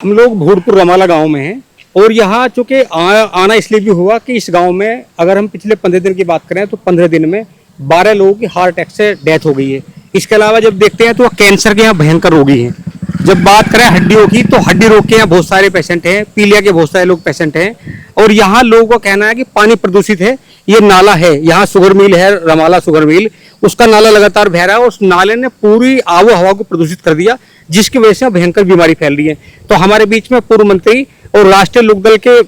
हम लोग भूरपुर रमाला गांव में हैं और यहाँ चूँकि आना इसलिए भी हुआ कि इस गांव में अगर हम पिछले 15 दिन की बात करें तो 15 दिन में 12 लोगों की हार्ट अटैक से डेथ हो गई है। इसके अलावा जब देखते हैं तो कैंसर के यहाँ भयंकर रोगी हैं। जब बात करें हड्डियों की तो हड्डी रोग के यहाँ बहुत सारे पेशेंट हैं, पीलिया के बहुत सारे लोग पेशेंट हैं। और यहाँ लोगों का कहना है कि पानी प्रदूषित है। ये नाला है, यहाँ शुगर मिल है, रमाला शुगर मिल, उसका नाला लगातार बह रहा है और उस नाले ने पूरी आबो हवा को प्रदूषित कर दिया, जिसकी वजह से भयंकर बीमारी फैल रही है। तो हमारे बीच में पूर्व मंत्री और राष्ट्रीय लोकदल के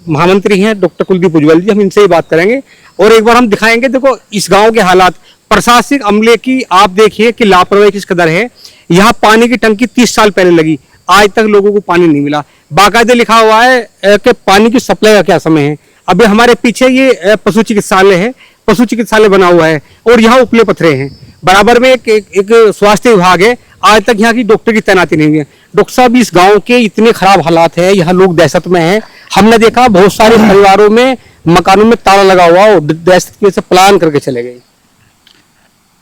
महामंत्री हैं डॉक्टर कुलदीप भुजबल जी, हम इनसे ही बात करेंगे और एक बार हम दिखाएंगे। देखो इस गांव के हालात, प्रशासनिक अमले की आप देखिए कि लापरवाही किस कदर है। यहाँ पानी की टंकी 30 साल पहले लगी, आज तक लोगों को पानी नहीं मिला। बाकायदे लिखा हुआ है कि पानी की सप्लाई का क्या समय है। अभी हमारे पीछे ये पशु चिकित्सालय है, पशु चिकित्सालय बना हुआ है और यहाँ उपले पथरे हैं। बराबर में एक स्वास्थ्य विभाग है, आज तक यहाँ की डॉक्टर की तैनाती नहीं हुई है। डॉक्टर साहब, इस गांव के इतने खराब हालात है, यहाँ लोग दहशत में हैं। हमने देखा बहुत सारे परिवारों में मकानों में ताला लगा हुआ और दहशत की वजह से पलायन करके चले गए।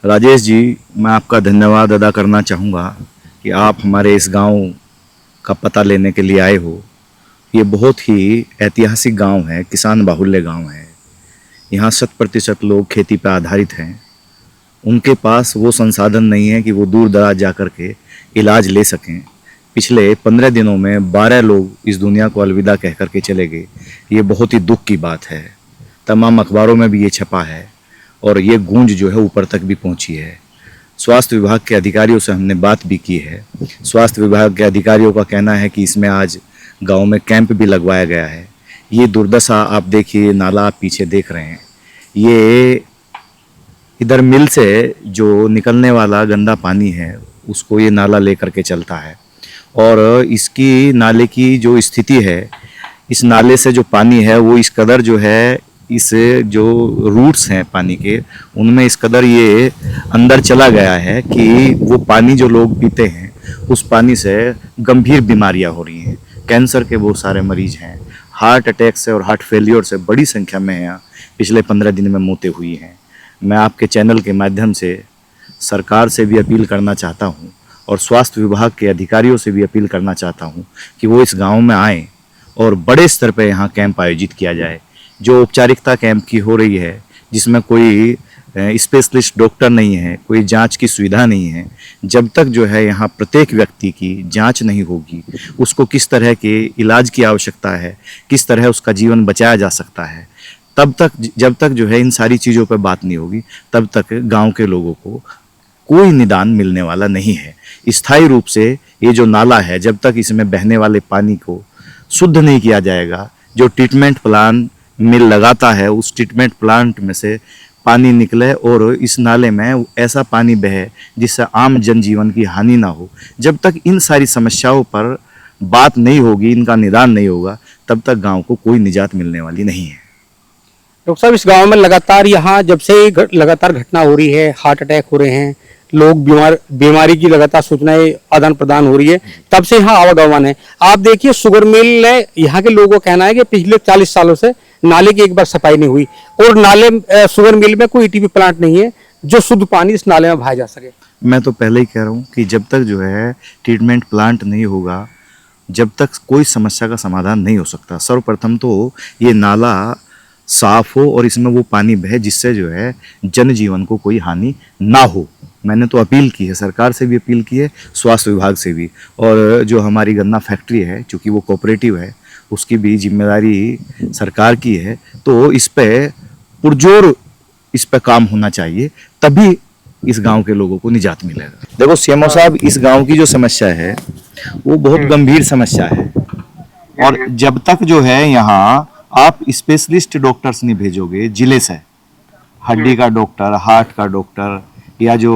राजेश जी, मैं आपका धन्यवाद अदा करना चाहूँगा कि आप हमारे इस गांव का पता लेने के लिए आए हो। ये बहुत ही ऐतिहासिक गांव है, किसान बाहुल्य गांव है। यहाँ 100% लोग खेती पर आधारित हैं। उनके पास वो संसाधन नहीं है कि वो दूर दराज जा कर के इलाज ले सकें। पिछले 15 दिनों में 12 लोग इस दुनिया को अलविदा कह कर के चले गए। ये बहुत ही दुख की बात है। तमाम अखबारों में भी ये छपा है और ये गूंज जो है ऊपर तक भी पहुंची है। स्वास्थ्य विभाग के अधिकारियों से हमने बात भी की है। स्वास्थ्य विभाग के अधिकारियों का कहना है कि इसमें आज गांव में कैंप भी लगवाया गया है। ये दुर्दशा आप देखिए, नाला आप पीछे देख रहे हैं, ये इधर मिल से जो निकलने वाला गंदा पानी है उसको ये नाला लेकर के चलता है। और इसकी नाले की जो स्थिति है, इस नाले से जो पानी है वो इस कदर जो है, इस जो रूट्स हैं पानी के उनमें इस कदर ये अंदर चला गया है कि वो पानी जो लोग पीते हैं उस पानी से गंभीर बीमारियां हो रही हैं। कैंसर के बहुत सारे मरीज हैं, हार्ट अटैक से और हार्ट फेलियर से बड़ी संख्या में यहाँ पिछले 15 दिन में मौतें हुई हैं। मैं आपके चैनल के माध्यम से सरकार से भी अपील करना चाहता हूँ और स्वास्थ्य विभाग के अधिकारियों से भी अपील करना चाहता हूँ कि वो इस गांव में आएँ और बड़े स्तर पर यहाँ कैंप आयोजित किया जाए। जो औपचारिकता कैंप की हो रही है, जिसमें कोई स्पेशलिस्ट डॉक्टर नहीं है, कोई जांच की सुविधा नहीं है, जब तक जो है यहाँ प्रत्येक व्यक्ति की जांच नहीं होगी, उसको किस तरह के इलाज की आवश्यकता है, किस तरह उसका जीवन बचाया जा सकता है, तब तक जब तक जो है इन सारी चीज़ों पर बात नहीं होगी, तब तक गांव के लोगों को कोई निदान मिलने वाला नहीं है। स्थायी रूप से ये जो नाला है, जब तक इसमें बहने वाले पानी को शुद्ध नहीं किया जाएगा, जो ट्रीटमेंट प्लांट मिल लगाता है उस ट्रीटमेंट प्लांट में से पानी निकले और इस नाले में ऐसा पानी बहे जिससे आम जनजीवन की हानि ना हो, जब तक इन सारी समस्याओं पर बात नहीं होगी, इनका निदान नहीं होगा, तब तक गांव को कोई निजात मिलने वाली नहीं है। डॉक्टर साहब, इस गांव में लगातार यहाँ जब से लगातार घटना हो रही है, हार्ट अटैक हो रहे हैं, लोग बीमारी की लगातार सूचनाएं आदान प्रदान हो रही है, तब से यहाँ आवागमन है। आप देखिए शुगर मिल है, यहाँ के लोगों का कहना है कि पिछले 40 सालों से नाले की एक बार सफाई नहीं हुई और नाले शुगर मिल में कोई ईटीपी प्लांट नहीं है जो शुद्ध पानी इस नाले में बहाया जा सके। मैं तो पहले ही कह रहा हूँ कि जब तक जो है ट्रीटमेंट प्लांट नहीं होगा, जब तक कोई समस्या का समाधान नहीं हो सकता। सर्वप्रथम तो ये नाला साफ हो और इसमें वो पानी बहे जिससे जो है जनजीवन को कोई हानि ना हो। मैंने तो अपील की है, सरकार से भी अपील की है, स्वास्थ्य विभाग से भी, और जो हमारी गन्ना फैक्ट्री है, चूँकि वो कोऑपरेटिव है, उसकी भी जिम्मेदारी सरकार की है। तो इस पे पुरजोर इस पे काम होना चाहिए, तभी इस गांव के लोगों को निजात मिलेगा। देखो सीएमओ साहब, इस गांव की जो समस्या है वो बहुत गंभीर समस्या है और जब तक जो है यहाँ आप स्पेशलिस्ट डॉक्टर्स नहीं भेजोगे जिले से, हड्डी का डॉक्टर, हार्ट का डॉक्टर या जो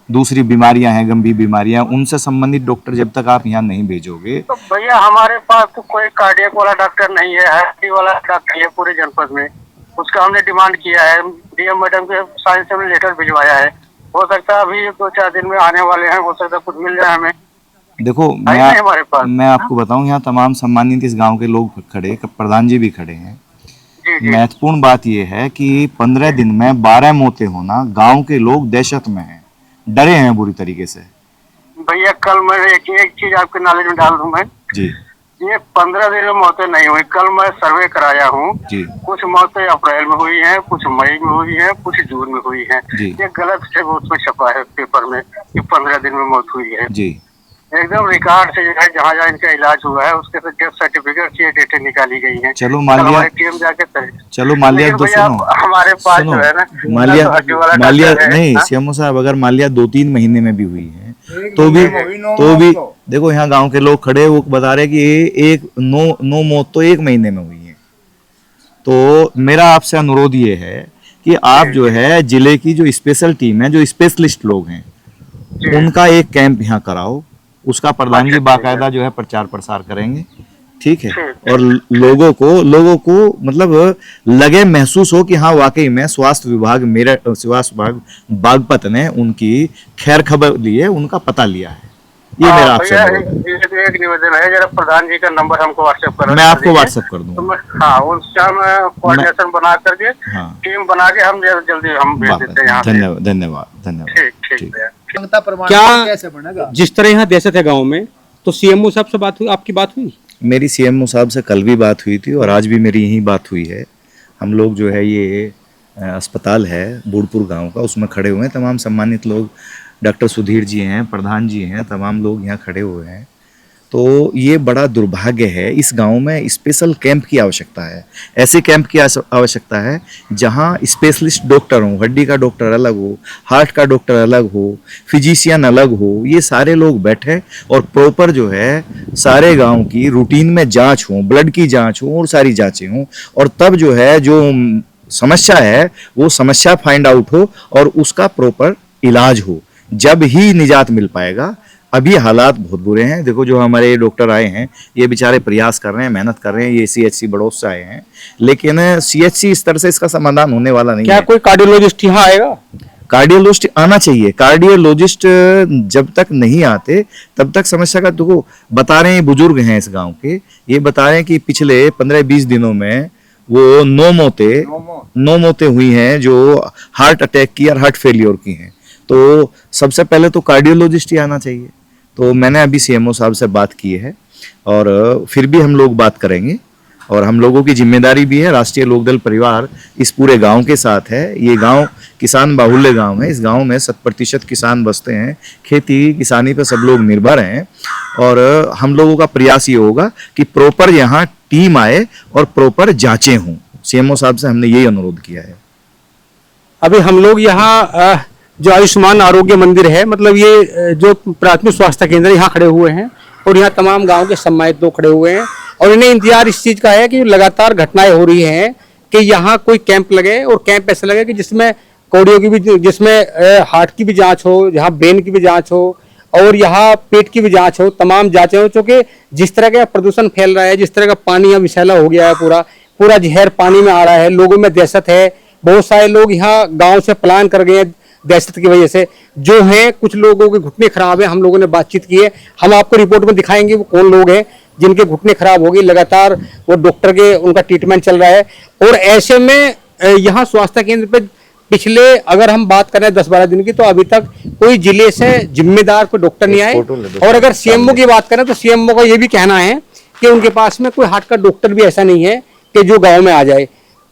दूसरी बीमारियां हैं, गंभीर बीमारियां, उनसे संबंधित डॉक्टर जब तक आप यहाँ नहीं भेजोगे। तो भैया हमारे पास तो कोई कार्डियक वाला डॉक्टर नहीं है, हार्ट वाला डॉक्टर है पूरे जनपद में। उसका हमने डिमांड किया है, डीएम मैडम के साइन से हमने लेटर भिजवाया है। हो सकता है अभी 2-4 दिन में आने वाले हैं, हो सकता है कुछ मिल जाए हमें। देखो मैं आपको बताऊं, यहाँ तमाम सम्मानित इस गांव के लोग खड़े, प्रधान जी भी खड़े हैं। महत्वपूर्ण बात यह है कि 15 दिन में 12 मौतें होना, गांव के लोग दहशत में हैं, डरे हैं बुरी तरीके से। भैया कल मैं एक चीज आपके नॉलेज में डाल दूं मैं जी ये 15 दिन में मौतें नहीं हुई। कल मैं सर्वे कराया हूँ, जी कुछ मौतें अप्रैल में हुई हैं, कुछ मई में हुई हैं, कुछ जून में हुई हैं। जी। ये गलत से उसमें छपा है पेपर में कि 15 दिन में मौत हुई है। जी एकदम रिकॉर्ड से जो है जहाँ जहाँ इनका इलाज हुआ है उसके तो डेथ सर्टिफिकेट की डेटें निकाली गई हैं। चलो मान कल लिया, हमारी टीम जाके चलो मान लिया, लेकिन दो भैया सुनो हमारे पास सुनो, जो है ना मालिया तो हड्डी वाला मालिया डॉक्टर है, नहीं हाँ? सीएमओ साहब, अगर मालिया 2-3 महीने में भी हुई है तो भी देखो यहाँ गांव के लोग खड़े वो बता रहे कि एक 9 मौत तो 1 महीने में हुई है। तो मेरा आपसे अनुरोध ये है कि आप जो है जिले की जो स्पेशल टीम है, जो स्पेशलिस्ट लोग हैं, जी। उनका एक कैंप यहाँ कराओ। उसका प्रधान जी बाकायदा जो है प्रचार प्रसार करेंगे, ठीक है। और लोगों को मतलब लगे, महसूस हो कि हाँ वाकई में स्वास्थ्य विभाग बागपत ने उनकी खैर खबर ली है, उनका पता लिया है। ये मेरा आपसे भैया अनुरोध है। एक निवेदन है, जरा प्रधान जी का नंबर हमको व्हाट्सएप कर मैं आपको दीजिए। व्हाट्सएप कर तो दूंगा। मैं हाँ उसका हम कोऑर्डिनेशन बना करके हाँ टीम बना के हम जल्दी हम भेज देते हैं यहाँ से। धन्यवाद धन्यवाद धन्यवाद। ठीक ठीक ठीक। भैया। क्या कैसे बनेगा? जिस तरह यहाँ दहशत है गांव में, तो सीएमओ साहब से बात हुई, आपकी बात हुई? मेरी सीएमओ साहब से कल भी बात हुई थी और आज भी मेरी यही बात हुई है। हम लोग जो है ये अस्पताल है बूढ़पुर गांव का, उसमें खड़े हुए हैं तमाम सम्मानित लोग, डॉक्टर सुधीर जी हैं, प्रधान जी हैं, तमाम लोग यहाँ खड़े हुए हैं। तो ये बड़ा दुर्भाग्य है, इस गांव में स्पेशल कैंप की आवश्यकता है। ऐसे कैंप की आवश्यकता है जहां स्पेशलिस्ट डॉक्टर हों, हड्डी का डॉक्टर अलग हो, हार्ट का डॉक्टर अलग हो, फिजिशियन अलग हो, ये सारे लोग बैठे और प्रॉपर जो है सारे गांव की रूटीन में जांच हो, ब्लड की जांच हो और सारी जांचें हों, और तब जो है जो समस्या है वो समस्या फाइंड आउट हो और उसका प्रॉपर इलाज हो, जब ही निजात मिल पाएगा। अभी हालात बहुत बुरे हैं। देखो जो हमारे डॉक्टर आए हैं ये बेचारे प्रयास कर रहे हैं, मेहनत कर रहे हैं, ये सीएचसी बड़ौस से आए हैं, लेकिन सीएचसी इस तरह से इसका समाधान होने वाला नहीं क्या है। कोई कार्डियोलॉजिस्ट यहाँ आएगा? कार्डियोलॉजिस्ट आना चाहिए। कार्डियोलॉजिस्ट जब तक नहीं आते तब तक समस्या का, देखो बता रहे हैं बुजुर्ग हैं इस गांव के, ये बता रहे हैं कि पिछले 15-20 दिनों में वो 9 मौतें हुई हैं जो हार्ट अटैक की और हार्ट फेलियर की हैं। तो सबसे पहले तो कार्डियोलॉजिस्ट ही आना चाहिए। तो मैंने अभी सीएमओ साहब से बात की है और फिर भी हम लोग बात करेंगे, और हम लोगों की जिम्मेदारी भी है। राष्ट्रीय लोकदल परिवार इस पूरे गांव के साथ है। ये गांव किसान बाहुल्य गांव है। इस गांव में 100% किसान बसते हैं, खेती किसानी पे सब लोग निर्भर हैं, और हम लोगों का प्रयास ये होगा कि प्रॉपर यहाँ टीम आए और प्रॉपर जांचें हों। सीएमओ साहब से हमने यही अनुरोध किया है। अभी हम लोग यहाँ जो आयुष्मान आरोग्य मंदिर है, मतलब ये जो प्राथमिक स्वास्थ्य केंद्र है, यहाँ खड़े हुए हैं और यहाँ तमाम गांव के सम्मानित लोग खड़े हुए हैं, और इन्हें इंतजार इस चीज का है कि लगातार घटनाएं हो रही हैं कि यहाँ कोई कैंप लगे, और कैंप ऐसे लगे कि जिसमें कोडियों की भी, जिसमें हार्ट की भी जांच हो, यहाँ ब्रेन की भी जांच हो, और यहाँ पेट की भी जांच हो, तमाम जांचें हो। चूंकि जिस तरह का प्रदूषण फैल रहा है, जिस तरह का पानी यहाँ विषैला हो गया है, पूरा जहर पानी में आ रहा है, लोगों में दहशत है। बहुत सारे लोग यहाँ गाँव से पलायन कर गए हैं दहशत की वजह से। जो हैं कुछ लोगों के घुटने खराब है, हम लोगों ने बातचीत की है, हम आपको रिपोर्ट में दिखाएंगे वो कौन लोग हैं जिनके घुटने खराब हो गई। लगातार वो डॉक्टर के उनका ट्रीटमेंट चल रहा है, और ऐसे में यहाँ स्वास्थ्य केंद्र पे पिछले अगर हम बात करें 10-12 दिन की, तो अभी तक कोई जिले से जिम्मेदार कोई डॉक्टर नहीं आए। और अगर सीएमओ की बात करें तो सीएमओ का ये भी कहना है कि उनके पास में कोई हार्ट का डॉक्टर भी ऐसा नहीं है कि जो गाँव में आ जाए,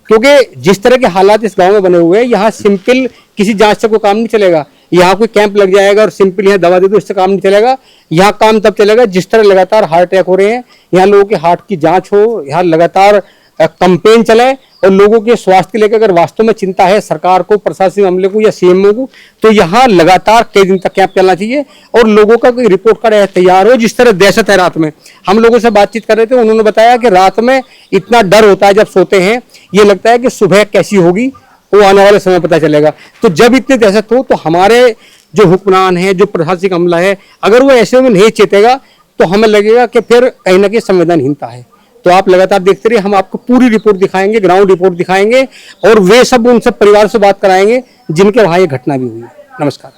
क्योंकि जिस तरह के हालात इस गांव में बने हुए हैं, यहाँ सिंपल किसी जांच से कोई काम नहीं चलेगा। यहाँ कोई कैंप लग जाएगा और सिंपल यहाँ दवा दे दो, इससे काम नहीं चलेगा। यहाँ काम तब चलेगा जिस तरह लगातार हार्ट अटैक हो रहे हैं, यहाँ लोगों के हार्ट की जांच हो, यहाँ लगातार कंपेन चले, और लोगों के स्वास्थ्य के लेकर अगर वास्तव में चिंता है सरकार को, प्रशासनिक अमले को या सीएमओ को, तो यहाँ लगातार कई दिन तक कैंप चलना चाहिए और लोगों का कोई रिपोर्ट कार्ड तैयार हो। जिस तरह दहशत है रात में, हम लोगों से बातचीत कर रहे थे, उन्होंने बताया कि रात में इतना डर होता है जब सोते हैं, ये लगता है कि सुबह कैसी होगी वो आने वाले समय पता चलेगा। तो जब इतनी दहशत हो तो हमारे जो हुक्मरान है, जो प्रशासनिक अमला है, अगर वो ऐसे में नहीं चेतेगा तो हमें लगेगा कि फिर कहीं ना कहीं संवेदनहीनता है। तो आप लगातार देखते रहिए, हम आपको पूरी रिपोर्ट दिखाएंगे, ग्राउंड रिपोर्ट दिखाएंगे, और वे सब उन सब परिवार से बात कराएंगे जिनके वहाँ ये घटना भी हुई है। नमस्कार।